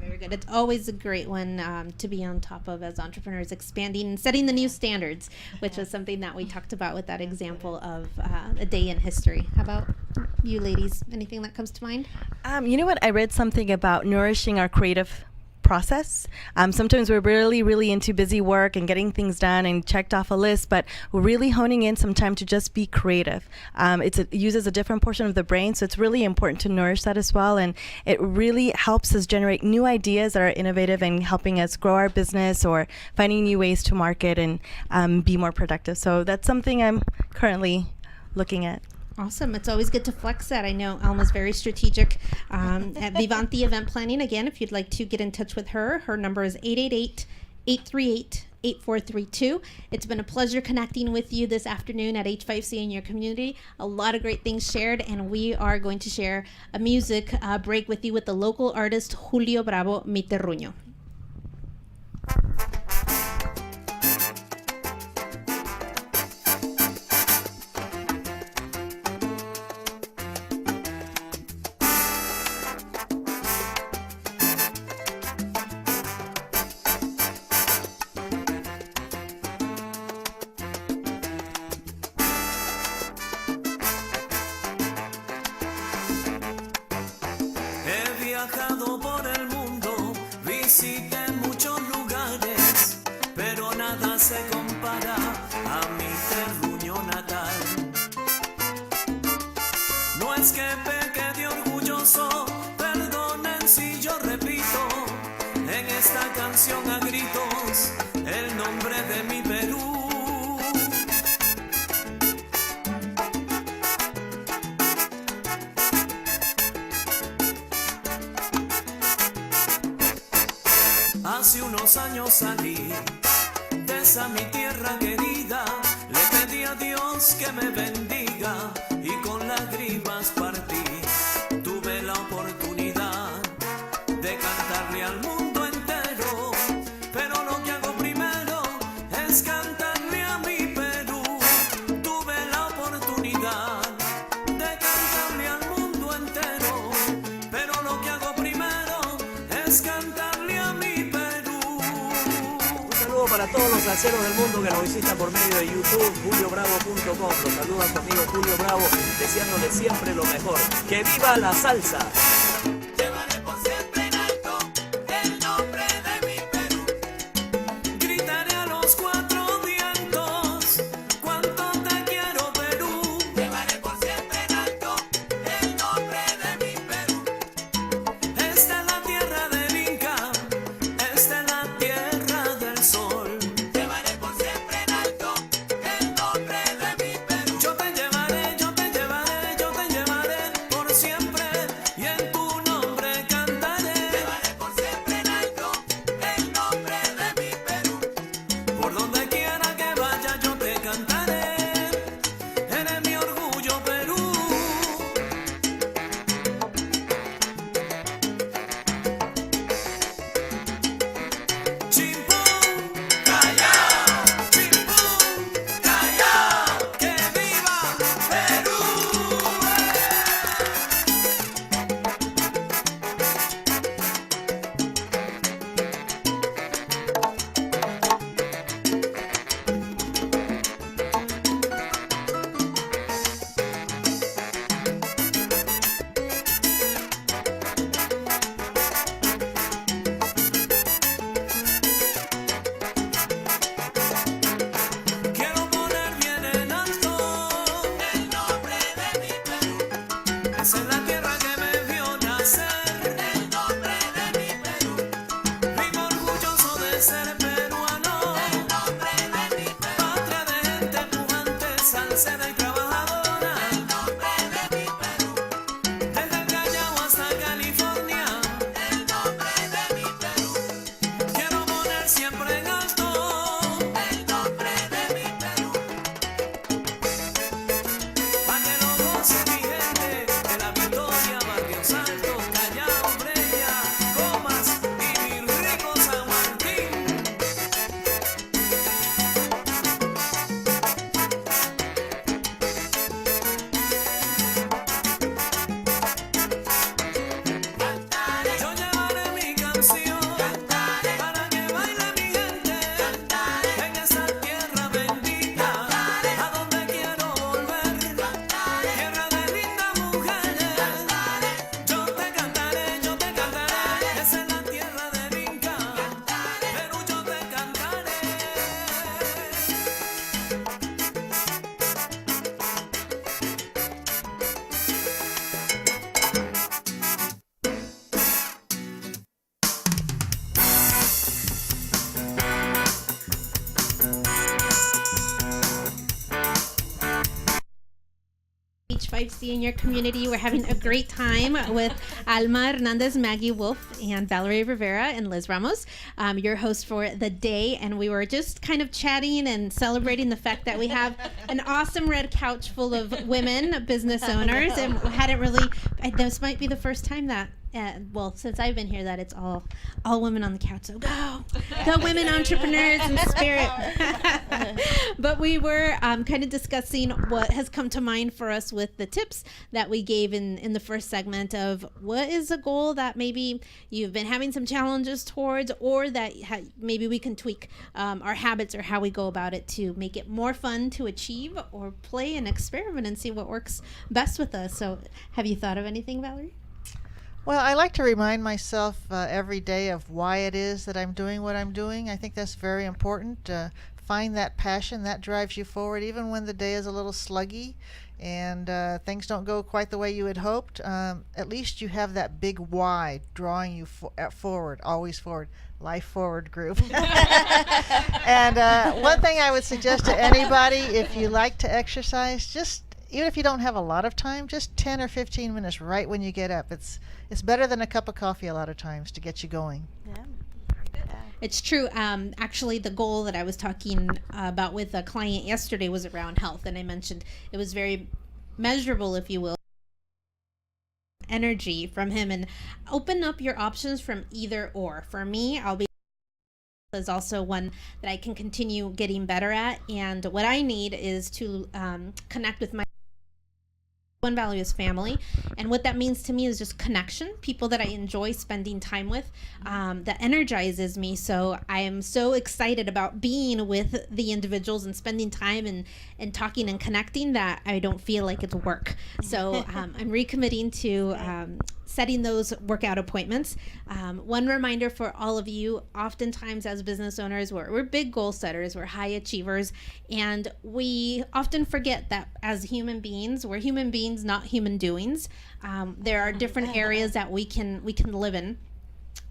Very good. It's always a great one to be on top of as entrepreneurs, expanding and setting the new standards, which was something that we talked about with that example of a day in history. How about you ladies? Anything that comes to mind? You know what? I read something about nourishing our creative process. Sometimes we're really, really into busy work and getting things done and checked off a list, but we're really honing in some time to just be creative. It uses a different portion of the brain, so it's really important to nourish that as well, and it really helps us generate new ideas that are innovative and helping us grow our business or finding new ways to market and be more productive. So that's something I'm currently looking at. Awesome. It's always good to flex that. I know Alma's very strategic at Vivanti Event Planning. Again, if you'd like to get in touch with her, her number is 888-838-8432. It's been a pleasure connecting with you this afternoon at H5C in your community. A lot of great things shared, and we are going to share a music break with you with the local artist Julio Bravo Mi Terruño. Visité muchos lugares, pero nada se compara a mi terruño natal. No es que peque de orgulloso, perdonen si yo repito en esta canción a gritos el nombre de mi Perú. Hace unos los años salí de esa mi tierra querida. Le pedí a Dios que me bendiga y con lágrimas partí. Tuve la oportunidad de cantarle al mundo entero, pero lo que hago primero es cantarle a mi Perú. Tuve la oportunidad de cantarle al mundo entero, pero lo que hago primero es cantarle a mi Perú. Un saludo para todos los salseros del mundo que nos visitan por medio de YouTube, juliobravo.com. Los saluda tu amigo Julio Bravo, deseándole siempre lo mejor. ¡Que viva la salsa! Llevaré por siempre en alto el nombre de mi Perú. Gritaré a los cuatro vientos cuánto te quiero, Perú. Llevaré por siempre en alto el nombre de mi Perú. Esta es la tierra del Inca, esta es la tierra del sol. Llevaré por siempre en alto el nombre de mi Perú. Yo te llevaré, yo te llevaré, yo te llevaré por siempre y en tu nombre cantaré. Llevaré por siempre en alto el nombre de mi Perú. Por donde quiera que vaya yo te cantaré. Eres mi orgullo, Perú. Chimpún, Callao, Chimpún, Callao, que viva Perú. Quiero poner bien en alto el nombre de mi Perú. Esa es la tierra que me vio nacer. El nombre de mi Perú. Vivo orgulloso de ser peruano. El nombre de mi Perú. Patria de gente pujante, salsera y trabajadora. El nombre de mi Perú. Desde el Callao hasta California. El nombre de mi Perú. Quiero poner siempre en alto el nombre de mi Perú. Pa' que lo goce mi gente de la Victoria, Barrios Altos, Callao, Breña, Comas y mi rico San Martín. Yo llevaré mi canción para que baile mi gente en esa tierra bendita a donde quiero volver. Tierra de lindas mujeres. Yo te cantaré, esa es la tierra del Inca. Perú, yo te cantaré. H5C in your community. We're having a great time with Alma Hernandez, Maggie Wolf, and Valerie Rivera and Liz Ramos, your host for the day. And we were just kind of chatting and celebrating the fact that we have an awesome red couch full of women business owners, and hadn't really. This might be the first time that. Well, since I've been here, that it's all women on the couch. So go women entrepreneurs in spirit. But we were kind of discussing what has come to mind for us with the tips that we gave in the first segment of what is a goal that maybe you've been having some challenges towards, or that maybe we can tweak our habits or how we go about it to make it more fun to achieve or play and experiment and see what works best with us. So have you thought of anything, Valerie? Well, I like to remind myself every day of why it is that I'm doing what I'm doing. I think that's very important. Find that passion that drives you forward, even when the day is a little sluggy and things don't go quite the way you had hoped. At least you have that big why drawing you forward, always forward. Life Forward group. And one thing I would suggest to anybody, if you like to exercise, just even if you don't have a lot of time, just 10 or 15 minutes right when you get up. It's better than a cup of coffee a lot of times to get you going. Yeah. It's true. Actually, the goal that I was talking about with a client yesterday was around health, and I mentioned it was very measurable, if you will, energy from him, and open up your options from either or. For me, I'll be is also one that I can continue getting better at, and what I need is to connect with my one value is family, and what that means to me is just connection, people that I enjoy spending time with, that energizes me. So I am so excited about being with the individuals and spending time and talking and connecting that I don't feel like it's work. So I'm recommitting to setting those workout appointments. One reminder for all of you, oftentimes as business owners, we're big goal setters, we're high achievers, and we often forget that as human beings, we're human beings, not human doings. There are different areas that we can live in.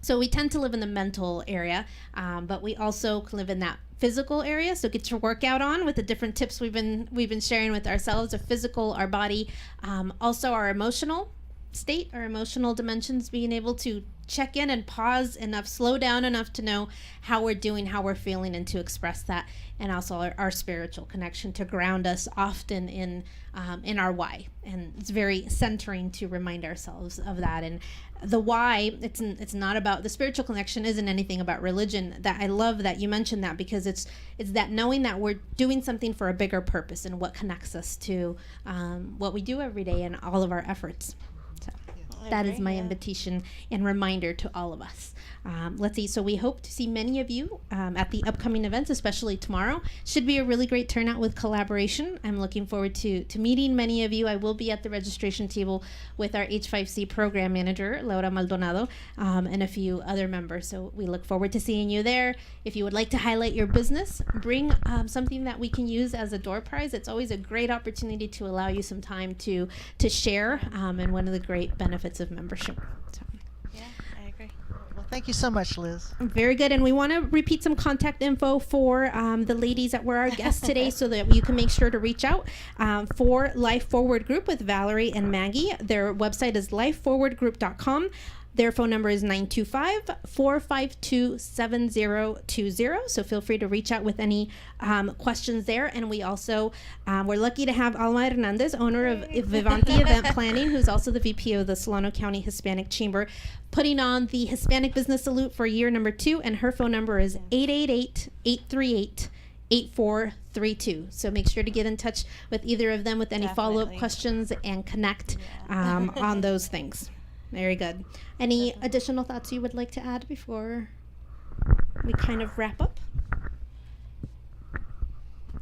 So we tend to live in the mental area, but we also live in that physical area. So get your workout on with the different tips we've been sharing with ourselves, our physical, our body, also our emotional state, our emotional dimensions, being able to check in and pause enough, slow down enough to know how we're doing, how we're feeling, and to express that, and also our spiritual connection to ground us often in our why. And it's very centering to remind ourselves of that. And the why, it's not about, the spiritual connection isn't anything about religion. That I love that you mentioned that, because it's that knowing that we're doing something for a bigger purpose, and what connects us to what we do every day and all of our efforts. That is my invitation and reminder to all of us. Let's see. So we hope to see many of you at the upcoming events, especially tomorrow. Should be a really great turnout with collaboration. I'm looking forward to meeting many of you. I will be at the registration table with our H5C program manager, Laura Maldonado, and a few other members. So we look forward to seeing you there. If you would like to highlight your business, bring something that we can use as a door prize. It's always a great opportunity to allow you some time to share, and one of the great benefits of membership. So. Yeah, I agree. Well, thank you so much, Liz. Very good. And we want to repeat some contact info for the ladies that were our guests today, so that you can make sure to reach out for Life Forward Group with Valerie and Maggie. Their website is lifeforwardgroup.com. Their phone number is 925-452-7020. So feel free to reach out with any questions there. And we also, we're lucky to have Alma Hernandez, owner of Vivanti Event Planning, who's also the VP of the Solano County Hispanic Chamber, putting on the Hispanic Business Salute for year number 2. And her phone number is 888-838-8432. So make sure to get in touch with either of them with any follow-up questions and connect on those things. Very good. Any additional thoughts you would like to add before we kind of wrap up?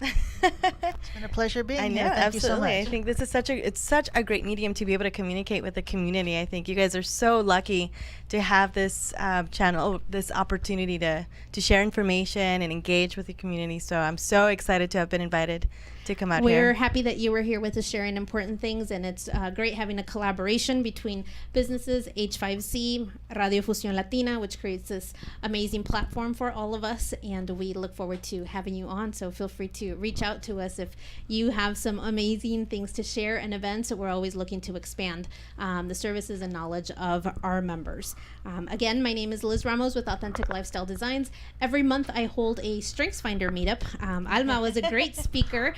It's been a pleasure being I know, here. Thank you so absolutely. much. I think this is such a great medium to be able to communicate with the community. I think you guys are so lucky to have this channel, this opportunity to share information and engage with the community. So I'm so excited to have been invited to come out here. We're happy that you were here with us sharing important things, and it's great having a collaboration between businesses, H5C, Radio Fusión Latina, which creates this amazing platform for all of us, and we look forward to having you on. So feel free to reach out to us if you have some amazing things to share and events. We're always looking to expand the services and knowledge of our members. Again, my name is Liz Ramos with Authentic Lifestyle Designs. Every month I hold a StrengthsFinder meetup. Alma was a great speaker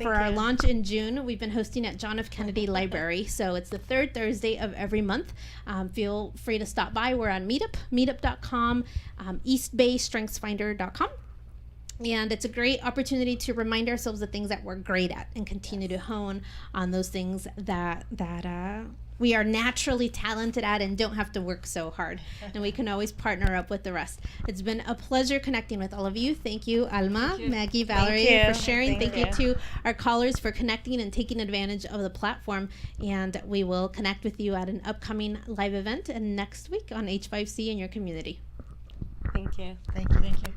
for our launch in June. We've been hosting at John F. Kennedy Library. So it's the third Thursday of every month. Feel free to stop by. We're on meetup.com, eastbaystrengthsfinder.com. And it's a great opportunity to remind ourselves the things that we're great at and continue to hone on those things that we are naturally talented at and don't have to work so hard. And we can always partner up with the rest. It's been a pleasure connecting with all of you. Thank you, Alma, Maggie, Valerie, for sharing. Thank you to our callers for connecting and taking advantage of the platform. And we will connect with you at an upcoming live event and next week on H5C in your community. Thank you. Thank you. Thank you.